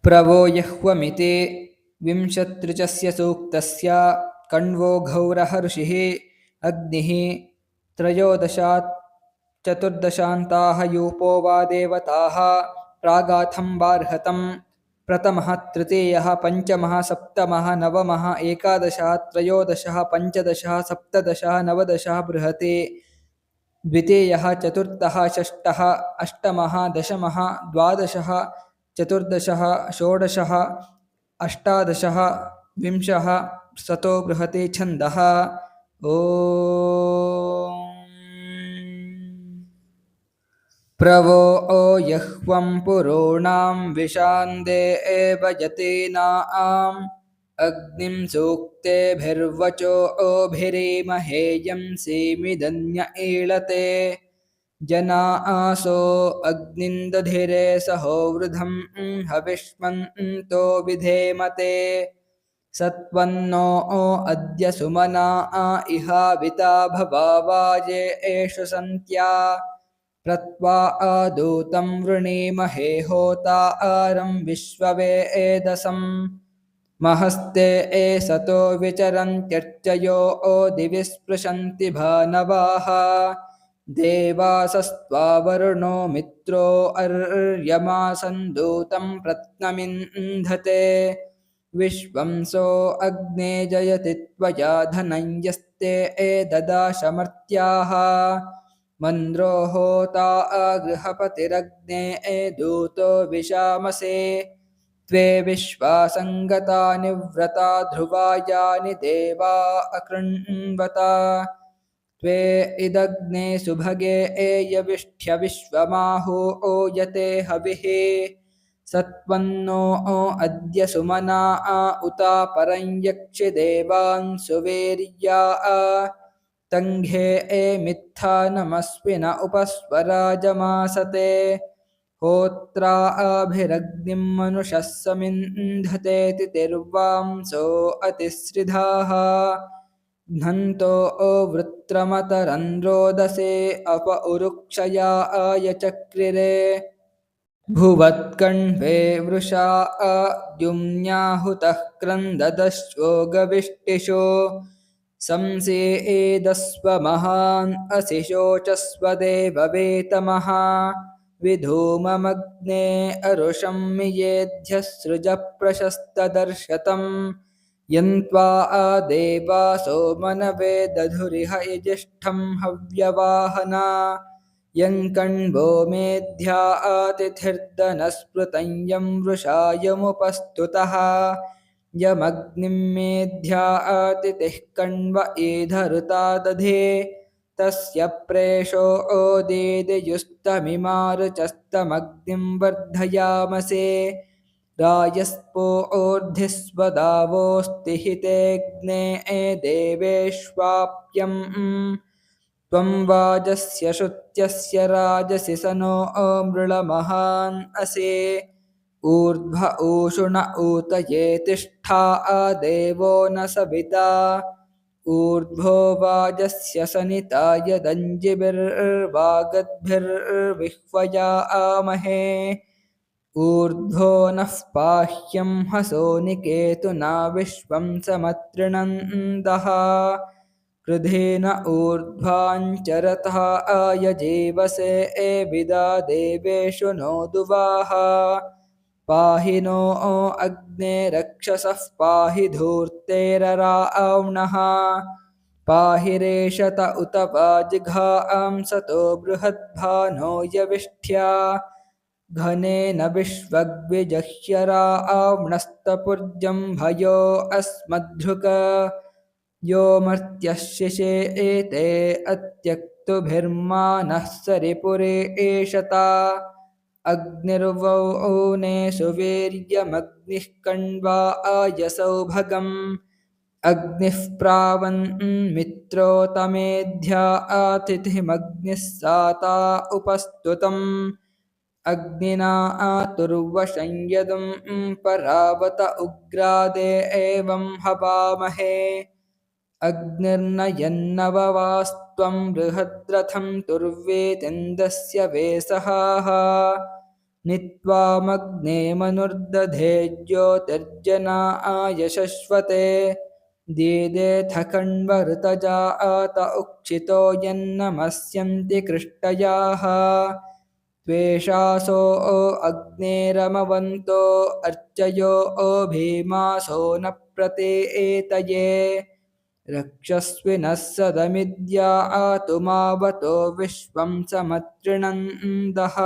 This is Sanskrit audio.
प्रवो यह्वमिति विंशत्रिचस्य सूक्तस्य कण्वो घौरः ऋषिः अग्निः त्रयोदशात् चतुर्दशान्ताः यूपो वा देवताः प्रागाथं बार्हतं प्रथमः तृतीयः पञ्चमः सप्तमः नवमः एकादशः त्रयोदशः पञ्चदशः सप्तदशः नवदशः बृहते द्वितीयः चतुर्थः षष्ठः अष्टमः दशमः द्वादशः चतुर्दशः षोडशः अष्टादशः विंशः शतो बृहते छन्दः ॐ प्रवो यह्वं पुरोणां विशान्दे एव यतीनाम् अग्निं सूक्तेभिर्वचो ओभिरीमहेयं सीमिदन्य ईळते जना आसो अग्निं दधिरे सहो वृधं हविष्मन्तो विधेमते सत्वन्नो अद्य सुमना इहाविता भवावाजे एषु सन्त्या प्रत्वा आदूतं वृणीमहे होता आरं विश्ववेदसम् महस्ते एसतो विचरन्त्यर्चयो दिवि स्पृशन्ति भानवाः देवासस्त्वा वरुणो मित्रो अर्यमा सन्दूतं प्रत्नमिन्धते विश्वंसो अग्ने जयति त्वया धनं यस्ते ददाशमर्त्याः मन्द्रो होता गृहपतिरग्ने दूतो विशामसे त्वे विश्वासङ्गतानि व्रता ध्रुवायानि देवा अकृण्वता त्वे इदग्ने सुभगे यविष्ठ्य विश्वमाहो यते हविः सत्वन्नो अद्य सुमना उता परं यक्षि देवान् सुवीर्या तङ्घे मित्था नमस्विन उपस्वराजमासते होत्रा अभिरग्निं मनुषः समिन्धतेति तिर्वांसो अतिसृधाः घ्नन्तो वृत्रमतरन्द्रोदसे अप उरुक्षया आयचक्रिरे भुवत्कण्ठे वृषा द्युम्न्याहुतः क्रन्ददश्वो गविष्टिषो संसेदस्व महान् असि शोचस्व देववेतमः विधूममग्ने अरुषं मियेद्यः सृज प्रशस्तदर्शतं यन्त्वा देवासो मनवे दधुरिह यजिष्ठं हव्यवाहना यङ्कण्वो मेध्या आतिथिर्दनस्पृतं यं वृषायमुपस्तुतः यमग्निं मेध्या आतिथिः कण्व ईधरुता दधे तस्य प्रेषो ओदेदयुस्तमिमारुचस्तमग्निं वर्धयामसे रायस्पो ऊर्धिस्वदावोऽस्ति हितेऽग्ने देवेष्वाप्यम् त्वं वाजस्य श्रुत्यस्य राजसि स नो मृळमहान् असे ऊर्ध्व ऊषुण ऊतये तिष्ठा देवो न सविता ऊर्ध्वो वाजस्य सनिता यदञ्जिभिर्वागद्भिर्विह्वया आमहे ऊर्ध्वो नः पाह्यं हसो निकेतुना विश्वं समतृणन्दः कृधेन ऊर्ध्वाञ्चरतः आयजीवसे एविदा देवेषु नो दुवाः पाहि नो अग्ने रक्षसः पाहि धूर्तेररावणः पाहि रेषत उत वाजिघां सतो बृहद्भानो यविष्ठ्या घनेन विश्वग्विजह्यरावणस्तपुर्जं भयो अस्मद्धृक यो मर्त्यः शिशे एते अत्यक्तुभिर्मानः सरिपुरे एषता अग्निर्वौने सुवीर्यमग्निः कण्वा आयसौभगम् अग्निः प्रावन्मित्रोतमेध्या आतिथिमग्निः साता उपस्तुतम् अग्निना आतुर्वशं यदं परावत उग्रादे एवं हवामहे अग्निर्न यन्नववास्त्वं बृहद्रथं तुर्वेतिन्दस्य वेसहाः नित्वामग्ने मनुर्दधे ज्योतिर्जनाय शश्वते दीदेऽथ कण्वऋतजात उक्षितो यन्नमस्यन्ति कृष्टयाः त्वेषासो अग्नेरमवन्तो अर्चयो भीमासो न प्रतेतये रक्षस्विनः सदमिद्यातुमावतो विश्वं समतृणन्दः